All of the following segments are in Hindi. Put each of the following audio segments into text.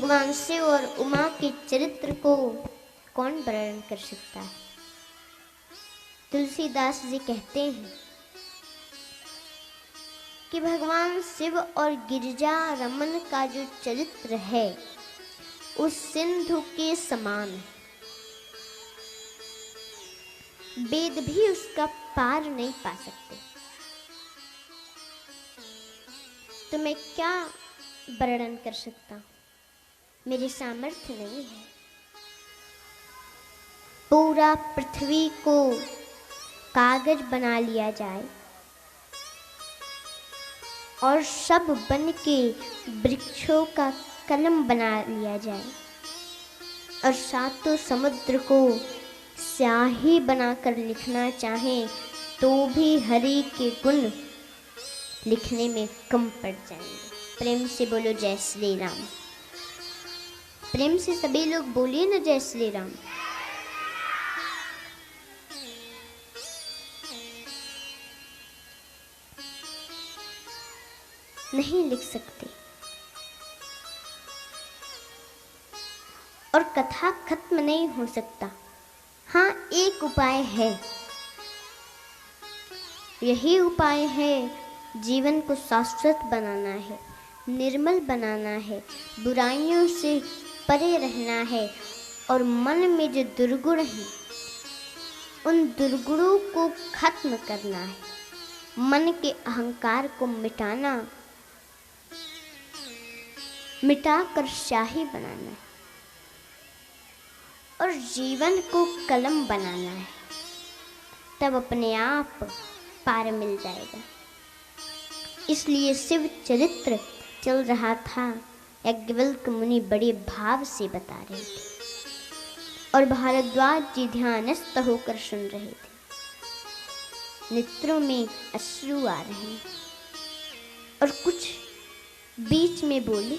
भगवान शिव और उमा के चरित्र को कौन वर्णन कर सकता है। तुलसीदास जी कहते हैं कि भगवान शिव और गिरिजा रमन का जो चरित्र है उस सिंधु के समान है। वेद भी उसका पार नहीं पा सकते। तो मैं क्या वर्णन कर सकता हूँ, मेरे सामर्थ्य नहीं है। पूरा पृथ्वी को कागज बना लिया जाए और सब बन के वृक्षों का कलम बना लिया जाए और सातों समुद्र को स्याही बनाकर लिखना चाहें तो भी हरि के गुण लिखने में कम पड़ जाएंगे। प्रेम से बोलो जय श्री राम। प्रेम से सभी लोग बोलिए ना जय श्री राम। नहीं लिख सकते। और कथा खत्म नहीं हो सकता। हाँ, एक उपाय है। यही उपाय है, जीवन को शाश्वत बनाना है, निर्मल बनाना है, बुराइयों से परे रहना है और मन में जो दुर्गुण हैं उन दुर्गुणों को खत्म करना है। मन के अहंकार को मिटाना, मिटाकर शाही बनाना है और जीवन को कलम बनाना है। तब अपने आप पार मिल जाएगा। इसलिए शिव चरित्र चल रहा था। याज्ञवल्क्य मुनि बड़े भाव से बता रहे थे और भारद्वाज जी ध्यानस्थ होकर सुन रहे थे। नेत्रों में अश्रु आ रहे हैं और कुछ बीच में बोले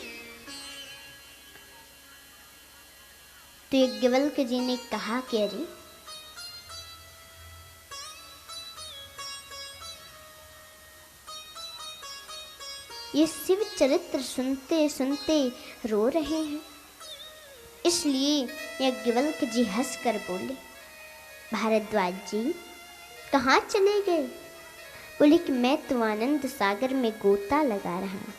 तो याज्ञवल्क्य जी ने कहा कि अरे ये शिव चरित्र सुनते सुनते रो रहे हैं। इसलिए याज्ञवल्क्य जी हंसकर बोले, भारद्वाज जी कहाँ चले गए? बोले कि मैं तो आनंद सागर में गोता लगा रहा हूं।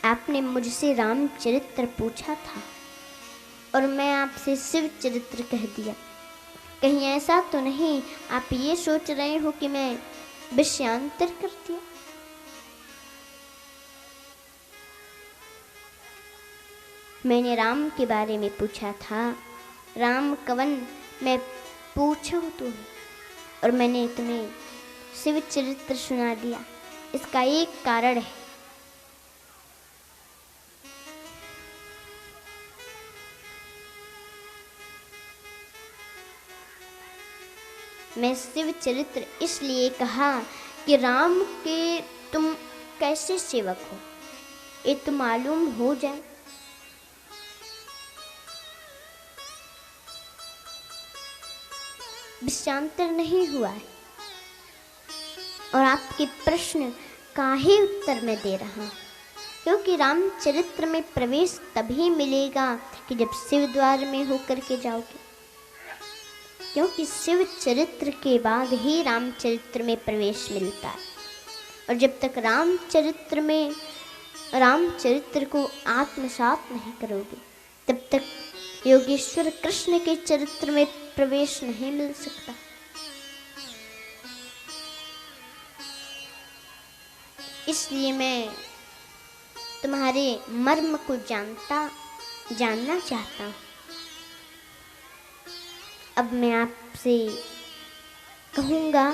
आपने मुझसे रामचरित्र पूछा था और मैं आपसे शिव चरित्र कह दिया। कहीं ऐसा तो नहीं आप ये सोच रहे हो कि मैं विषयांतर कर दिया? मैंने राम के बारे में पूछा था। राम कवन मैं पूछूं तुम्हें, और मैंने तुम्हें शिव चरित्र सुना दिया। इसका एक कारण है। मैं शिव चरित्र इसलिए कहा कि राम के तुम कैसे सेवक हो ये तो मालूम हो जाए। विषयांतर नहीं हुआ है और आपके प्रश्न का ही उत्तर मैं दे रहा हूं, क्योंकि रामचरित्र में प्रवेश तभी मिलेगा कि जब शिव द्वार में होकर के जाओगे। क्योंकि शिव चरित्र के बाद ही रामचरित्र में प्रवेश मिलता है और जब तक रामचरित्र को आत्मसात नहीं करोगे तब तक योगेश्वर कृष्ण के चरित्र में प्रवेश नहीं मिल सकता। इसलिए मैं तुम्हारे मर्म को जानना चाहता हूं। अब मैं आपसे कहूँगा,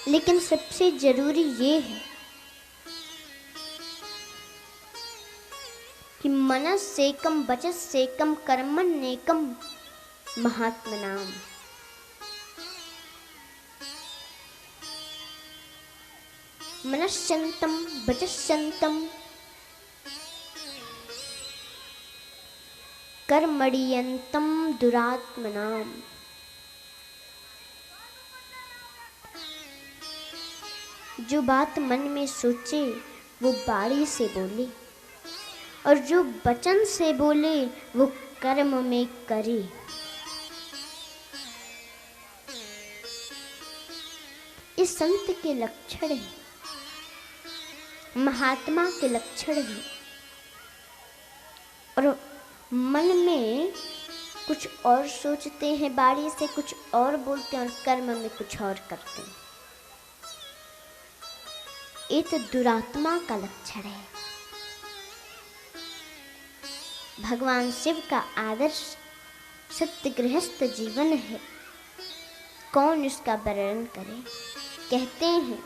लेकिन सबसे जरूरी ये है कि मनस्सेकम वचस्सेकम कर्मण्येकम महात्मनाम। मनश्यन्तं वचस्यन्तं कर्मण्यन्तं दुरात्मनाम। जो बात मन में सोचे वो बाणी से बोले, और जो वचन से बोले वो कर्म में करे। इस संत के लक्षण हैं, महात्मा के लक्षण हैं। और मन में कुछ और सोचते हैं, बाणी से कुछ और बोलते हैं और कर्म में कुछ और करते हैं। ये तो दुरात्मा का लक्षण है। भगवान शिव का आदर्श सत्य गृहस्थ जीवन है, कौन इसका वर्णन करे। कहते हैं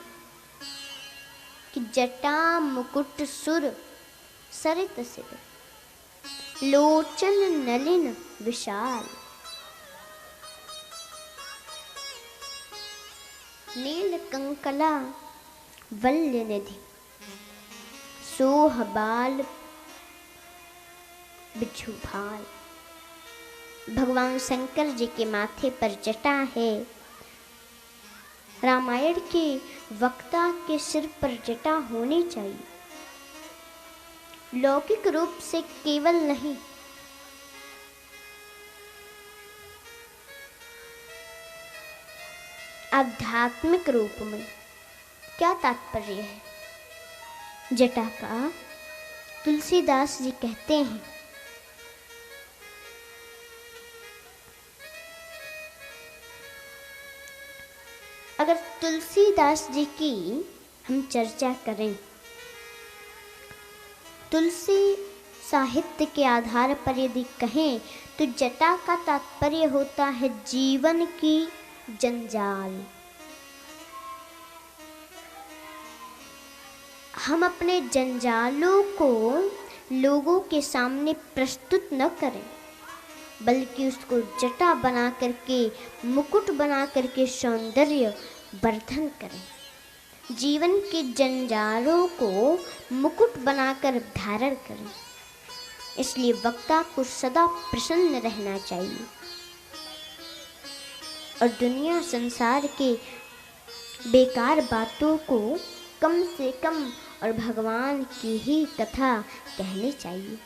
कि जटा मुकुट सुर सरित सिर, लोचन नलिन विशाल, नील कंकला वल्य निधि, सोह बाल बिच्छू भाल। भगवान शंकर जी के माथे पर जटा है। रामायण के वक्ता के सिर पर जटा होनी चाहिए, लौकिक रूप से केवल नहीं, आध्यात्मिक रूप में। क्या तात्पर्य है जटा का? तुलसीदास जी कहते हैं, अगर तुलसीदास जी की हम चर्चा करें, तुलसी साहित्य के आधार पर यदि कहें तो जटा का तात्पर्य होता है जीवन की जंजाल। हम अपने जंजालों को लोगों के सामने प्रस्तुत न करें, बल्कि उसको जटा बना करके, मुकुट बना करके सौंदर्य वर्धन करें। जीवन के जंजालों को मुकुट बनाकर धारण करें। इसलिए वक्ता को सदा प्रसन्न रहना चाहिए और दुनिया संसार के बेकार बातों को कम से कम और भगवान की ही कथा कहनी चाहिए।